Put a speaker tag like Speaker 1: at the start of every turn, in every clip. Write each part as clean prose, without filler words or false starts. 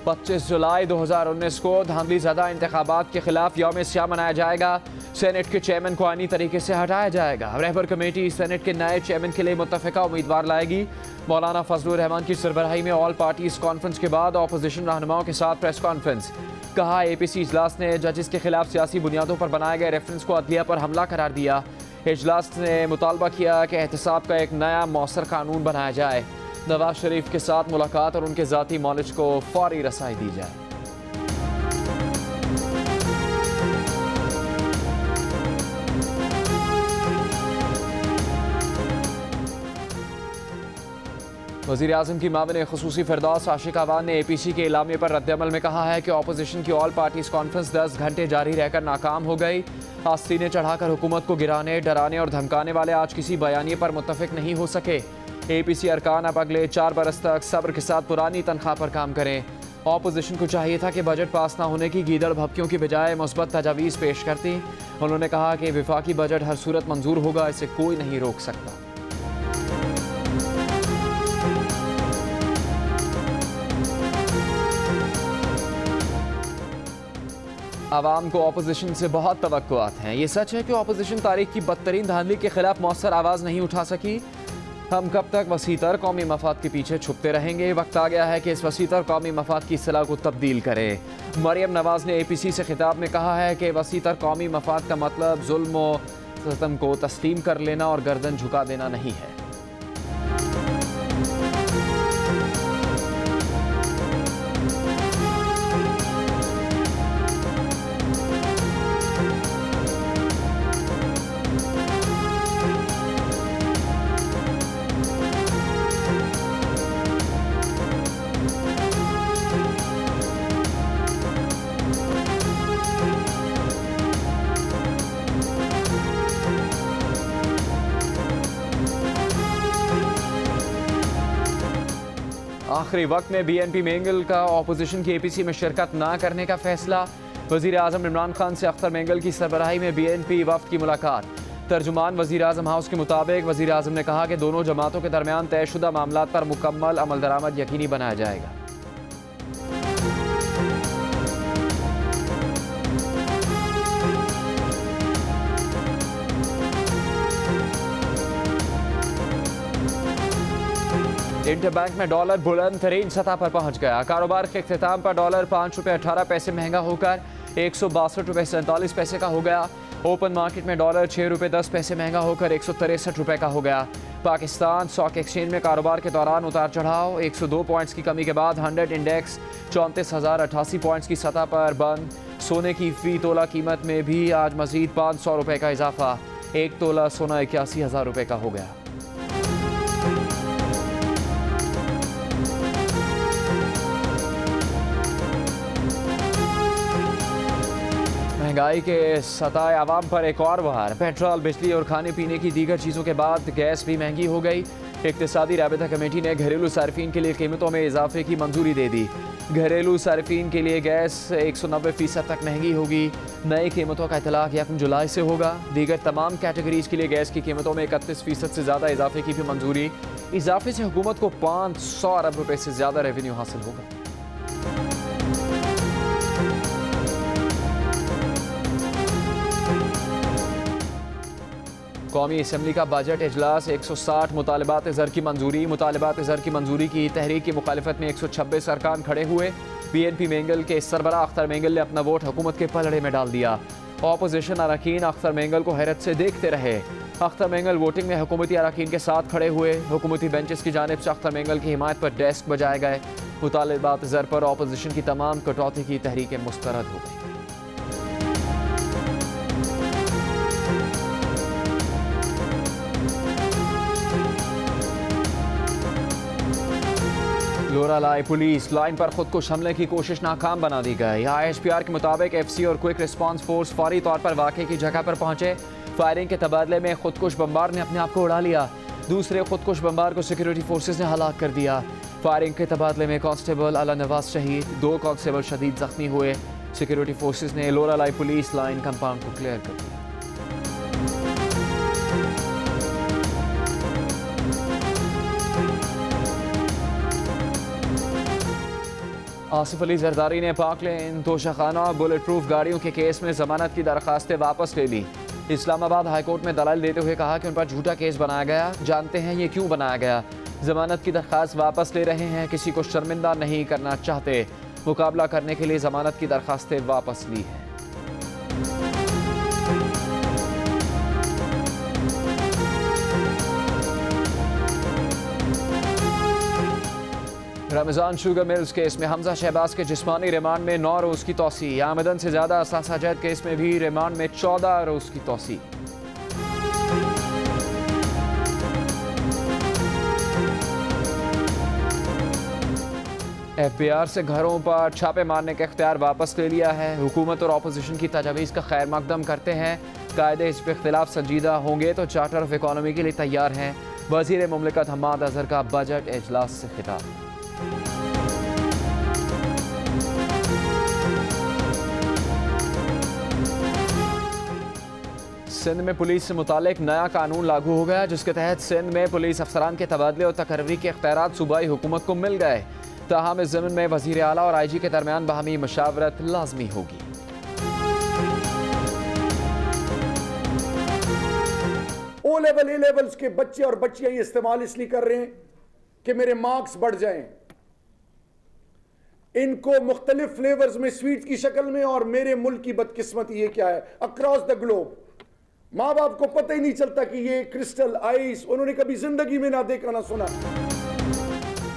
Speaker 1: 25 जुलाई 2019 को धांधली ज़दा इंतखाबात के खिलाफ यौम स्याह मनाया जाएगा। सेनेट के चेयरमैन को आईनी तरीके से हटाया जाएगा। रहबर कमेटी सेनेट के नए चेयरमैन के लिए मुत्तफ़िका उम्मीदवार लाएगी। मौलाना फजलुर रहमान की सरबराही में ऑल पार्टीज कॉन्फ्रेंस के बाद अपोजिशन रहनुमाओं के साथ प्रेस कॉन्फ्रेंस। कहा, APC इजलास ने जजेस के खिलाफ सियासी बुनियादों पर बनाए गए रेफरेंस को अदलिया पर हमला करार दिया। इजलास ने मुतालबा किया कि एहतसाब का एक नया मौसर कानून बनाया जाए। नवाज शरीफ के साथ मुलाकात और उनके ज़ाती नॉलेज को फौरी रसाई दी जाए। वज़ीर आज़म की माविन ख़ुसूसी फिरदौस आशिक अवान ने APC के इलामे पर रद्दअमल में कहा है कि अपोजिशन की ऑल पार्टीज कॉन्फ्रेंस 10 घंटे जारी रहकर नाकाम हो गई। आस्तीनें चढ़ाकर हुकूमत को गिराने, डराने और धमकाने वाले आज किसी बयानिए पर मुत्तफिक नहीं हो सके। APC अरकान अब अगले 4 बरस तक सब्र के साथ पुरानी तनख्वाह पर काम करें। अपोजिशन को चाहिए था कि बजट पास ना होने की गीदड़ भभकियों की बजाय मुस्बत तजावीज़ पेश करती। उन्होंने कहा कि विफाकी बजट हर सूरत मंजूर होगा, इसे कोई नहीं रोक सकता। आवाम को अपोजिशन से बहुत तवक्कुआत हैं। ये सच है कि अपोजिशन तारीख की बदतरीन धांधली के खिलाफ मौसर आवाज़ नहीं उठा सकी। हम कब तक वसीतर कौमी मफाद के पीछे छुपते रहेंगे? वक्त आ गया है कि इस वसीतर कौमी मफाद की इस्तिलाह को तब्दील करें। मरियम नवाज ने APC से खिताब में कहा है कि वसीतर कौमी मफाद का मतलब जुल्म व सितम को तस्लीम कर लेना और गर्दन झुका देना नहीं है। आखिरी वक्त में BNP मेंगल का अपोजिशन की APC में शिरकत ना करने का फैसला। वज़ीर आज़म इमरान खान से अख्तर मेंगल की सरबराही में BNP वफ्द की मुलाकात। तर्जुमान वज़ीर आज़म हाउस के मुताबिक वज़ीर आज़म ने कहा कि दोनों जमातों के दरमियान तयशुदा मामलात पर मुकम्मल अमल दरामद यकीनी बनाया जाएगा। इंटर बैंक में डॉलर बुलंद तरीन सतह पर पहुंच गया। कारोबार के इख्तिताम पर डॉलर 5 रुपये 18 पैसे महंगा होकर 162 रुपये 47 पैसे का हो गया। ओपन मार्केट में डॉलर 6 रुपये 10 पैसे महंगा होकर 163 रुपये का हो गया। पाकिस्तान स्टॉक एक्सचेंज में कारोबार के दौरान उतार चढ़ाव। 102 पॉइंट्स की कमी के बाद 100 इंडेक्स 34,088 पॉइंट्स की सतह पर बंद। सोने की फ़ी तोला कीमत में भी आज मजीद 500 रुपये का इजाफा। 1 तोला सोना 81,000 रुपये का हो गया। महंगाई के सताए आवाम पर एक और बहार। पेट्रोल, बिजली और खाने पीने की दीगर चीज़ों के बाद गैस भी महंगी हो गई। इक़्तिसादी राबिता कमेटी ने घरेलू सार्फिन के लिए कीमतों में इजाफे की मंजूरी दे दी। घरेलू सार्फिन के लिए गैस 190% तक महंगी होगी। नई कीमतों का इतलाक़ 1 जुलाई से होगा। दीगर तमाम कैटेगरीज के लिए गैस की कीमतों में 31% से ज़्यादा इजाफे की भी मंजूरी। इजाफे से हुकूमत को 500 अरब रुपये से ज़्यादा रेवेन्यू हासिल होगा। कौमी असम्बली का बजट इजलास 160 मुतालबात ज़र की मंजूरी। मुतालबात ज़र की मंजूरी की तहरीक की मुखालफत में 126 अरकान खड़े हुए। BNP मेंगल के सरबराह अख्तर मेंगल ने अपना वोट हुकूमत के पलड़े में डाल दिया। अपोजिशन अरकान अख्तर मेंगल को हैरत से देखते रहे। अख्तर मेंगल वोटिंग में हुकूमती अरकान के साथ खड़े हुए। हुकूमती बेंचेस की जानिब से अख्तर मेंगल की हिमायत पर डेस्क बजाए गए। मुतालबात ज़र पर अपोजिशन की तमाम कटौती की तहरीकें मुस्तरद हो गई। लोरालाई पुलिस लाइन पर खुदकुश हमले की कोशिश नाकाम बना दी गई। IHPR के मुताबिक FC और क्विक रिस्पांस फोर्स फौरी तौर पर वाक़े की जगह पर पहुंचे। फायरिंग के तबादले में खुदकुश बम्बार ने अपने आप को उड़ा लिया। दूसरे खुदकुश बम्बार को सिक्योरिटी फोर्सेज ने हलाक कर दिया। फायरिंग के तबादले में कांस्टेबल अला नवाज शहीद, 2 कांस्टेबल शदीद जख्मी हुए। सिक्योरिटी फोर्सेज ने लोरालाई पुलिस लाइन कंपाउंड को क्लियर कर दिया। आसिफ अली जरदारी ने पाकलेन, तोशाखाना और बुलेट प्रूफ गाड़ियों के केस में जमानत की दरखास्तें वापस ले ली। इस्लामाबाद हाईकोर्ट में दलाल देते हुए कहा कि उन पर झूठा केस बनाया गया। जानते हैं ये क्यों बनाया गया। जमानत की दरखास्त वापस ले रहे हैं, किसी को शर्मिंदा नहीं करना चाहते। मुकाबला करने के लिए जमानत की दरखास्तें वापस ली हैं। रमजान शुगर मिल्स केस में हमजा शहबाज के जिस्मानी रिमांड में 9 रोज की तौसी। आमदन से ज्यादा असासा जैद केस में भी रिमांड में 14 रोज की तौसी। FBI से घरों पर छापे मारने का इख्तियार वापस ले लिया है। हुकूमत और अपोजिशन की तजावीज़ का खैर मकदम करते हैं। कायदे इस पर इख्तिलाफ संजीदा होंगे तो चार्टर ऑफ इकॉनमी के लिए तैयार हैं। वज़ीर मुमलिकत हम्माद अजहर का बजट इजलास से खिताब। सिंध में पुलिस से मुतालिक नया कानून लागू हो गया, जिसके तहत सिंध में पुलिस अफसरान के तबादले और तकर्री के इख्तियारात सूबाई हुकूमत को मिल गए। ताहम इस ज़मीन में वज़ीर आला और IG के दरमियान बाहमी मशावरत लाजमी होगी।
Speaker 2: ओ लेवल ए लेवल्स के बच्चे और बच्चियां ये इस्तेमाल इसलिए कर रहे हैं कि मेरे मार्क्स बढ़ जाएं। इनको मुख्तलिफ फ्लेवर्स में स्वीट की शक्ल में, और मेरे मुल्क की बदकिस्मती ये क्या है, अक्रॉस द ग्लोब माँ बाप को पता ही नहीं चलता कि ये क्रिस्टल आइस उन्होंने कभी जिंदगी में ना देखा ना सुना।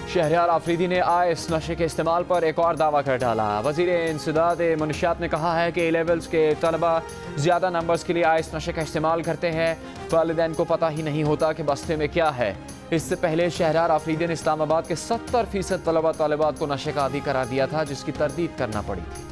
Speaker 1: शहरयार आफरीदी ने आइस नशे के इस्तेमाल पर एक और दावा कर डाला। वज़ीर इंसदाद मुनशियात ने कहा है कि A-लेवल्स के तलबा ज़्यादा नंबर्स के लिए आइस नशे का इस्तेमाल करते हैं। वालिदैन को पता ही नहीं होता कि बस्ते में क्या है। इससे पहले शहरयार आफरीदी ने इस्लामाबाद के 70% तलबा तालिबात को नशे का आदी करार दिया था, जिसकी तरदीद करना पड़ी थी।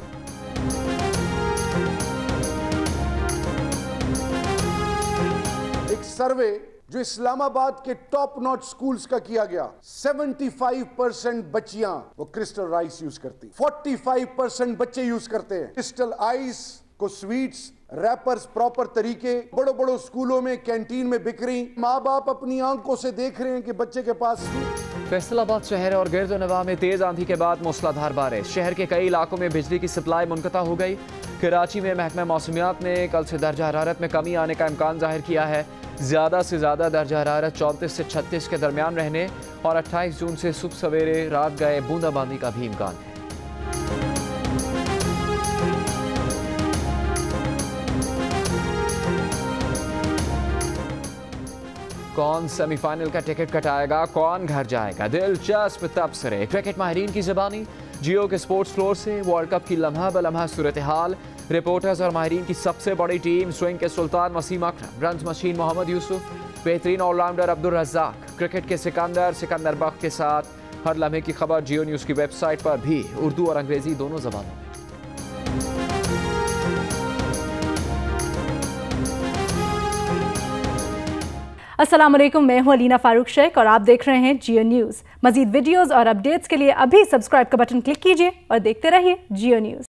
Speaker 2: एक सर्वे जो इस्लामाबाद के टॉप नॉच स्कूल्स का किया गया, 75% बच्चियां वो क्रिस्टल राइस यूज करती, 45% बच्चे यूज करते हैं क्रिस्टल आइस को। स्वीट्स रैपर्स प्रॉपर तरीके बड़े बड़े स्कूलों में कैंटीन में बिक रही। माँ बाप अपनी आंखों से देख रहे हैं कि बच्चे के पास।
Speaker 1: फैसलाबाद शहर और गिरद नवाह में तेज आंधी के बाद मूसलाधार बारिश। शहर के कई इलाकों में बिजली की सप्लाई मुनक़ता हो गई। कराची में महकमा मौसमियात ने कल से दर्जा हरारत में कमी आने का इम्कान जाहिर किया है। ज़्यादा से ज़्यादा दर्जा हरारत 34 से 36 के दरमियान रहने और 28 जून से सुबह सवेरे रात गए बूंदाबांदी का भी इम्कान है। कौन सेमीफाइनल का टिकट कटाएगा, कौन घर जाएगा, दिलचस्प तबसरे। क्रिकेट माहिरीन की ज़बानी जियो के स्पोर्ट्स फ्लोर से वर्ल्ड कप की लम्हा बलम्हा सूरत हाल। रिपोर्टर्स और माहिरीन की सबसे बड़ी टीम। स्विंग के सुल्तान वसीम अकरम, रन्स मशीन मोहम्मद यूसुफ, बेहतरीन ऑलराउंडर अब्दुल रज़ाक, क्रिकेट के सिकंदर बख्त के साथ हर लम्हे की खबर जियो न्यूज़ की वेबसाइट पर भी उर्दू और अंग्रेज़ी दोनों ज़बानों में।
Speaker 3: अस्सलाम वालेकुम, मैं हूं अलीना फारूक शेख और आप देख रहे हैं जियो न्यूज़। मज़ीद वीडियोस और अपडेट्स के लिए अभी सब्सक्राइब का बटन क्लिक कीजिए और देखते रहिए जियो न्यूज़।